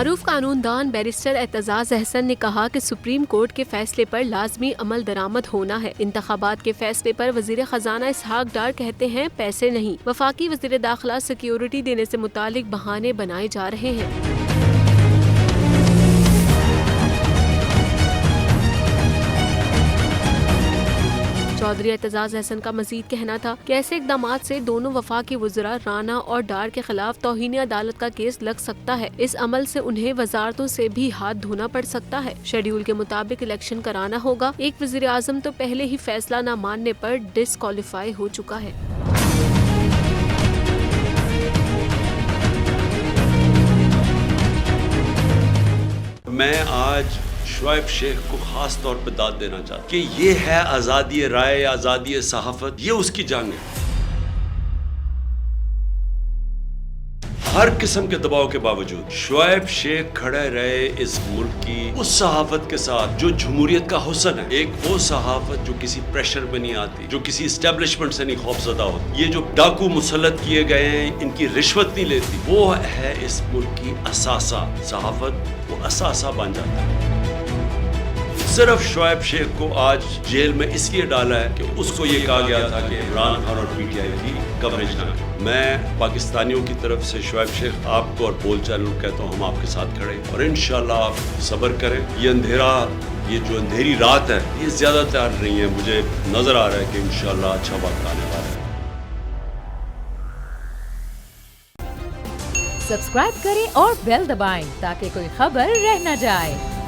معروف قانون دان بیرسٹر اعتزاز احسن نے کہا کہ سپریم کورٹ کے فیصلے پر لازمی عمل درآمد ہونا ہے۔ انتخابات کے فیصلے پر وزیر خزانہ اسحاق ڈار کہتے ہیں پیسے نہیں۔ وفاقی وزیر داخلہ سیکیورٹی دینے سے متعلق بہانے بنائے جا رہے ہیں۔ چودھری اعتزاز احسن کا مزید کہنا تھا کہ ایسے اقدامات سے دونوں وفاقی وزراء رانا اور ڈار کے خلاف توہین عدالت کا کیس لگ سکتا ہے۔ اس عمل سے انہیں وزارتوں سے بھی ہاتھ دھونا پڑ سکتا ہے۔ شیڈول کے مطابق الیکشن کرانا ہوگا۔ ایک وزیر اعظم تو پہلے ہی فیصلہ نہ ماننے پر ڈسکوالیفائی ہو چکا ہے۔ میں آج شعیب شیخ کو خاص طور پہ داد دینا چاہتا ہوں کہ یہ ہے آزادی رائے، آزادی صحافت، یہ اس کی جنگ ہے۔ ہر قسم کے دباؤ کے باوجود شعیب شیخ کھڑے رہے اس ملک کی اس صحافت کے ساتھ جو جمہوریت کا حسن ہے۔ ایک وہ صحافت جو کسی پریشر میں نہیں آتی، جو کسی اسٹیبلشمنٹ سے نہیں خوف زدہ ہوتی۔ یہ جو ڈاکو مسلط کیے گئے ہیں، ان کی رشوت نہیں لیتی، وہ ہے اس ملک کی اثاثہ۔ صحافت وہ اثاثہ بن جاتا ہے۔ صرف شعیب شیخ کو آج جیل میں اس لیے ڈالا ہے کہ اس کو یہ کہا گیا تھا کہ عمران خان اور پی ٹی آئی کی کوریج نہ کریں۔ میں پاکستانیوں کی طرف سے شعیب شیخ آپ کو اور بول چینل کو کہتا ہوں، ہم آپ کے ساتھ کھڑے ہیں اور انشاءاللہ آپ صبر کریں۔ یہ اندھیرا، یہ جو اندھیری رات ہے، یہ زیادہ تیار نہیں ہے۔ مجھے نظر آ رہا ہے کہ انشاءاللہ اچھا وقت آنے والا ہے۔ سبسکرائب کریں اور بیل دبائیں تاکہ کوئی خبر رہ نہ جائے۔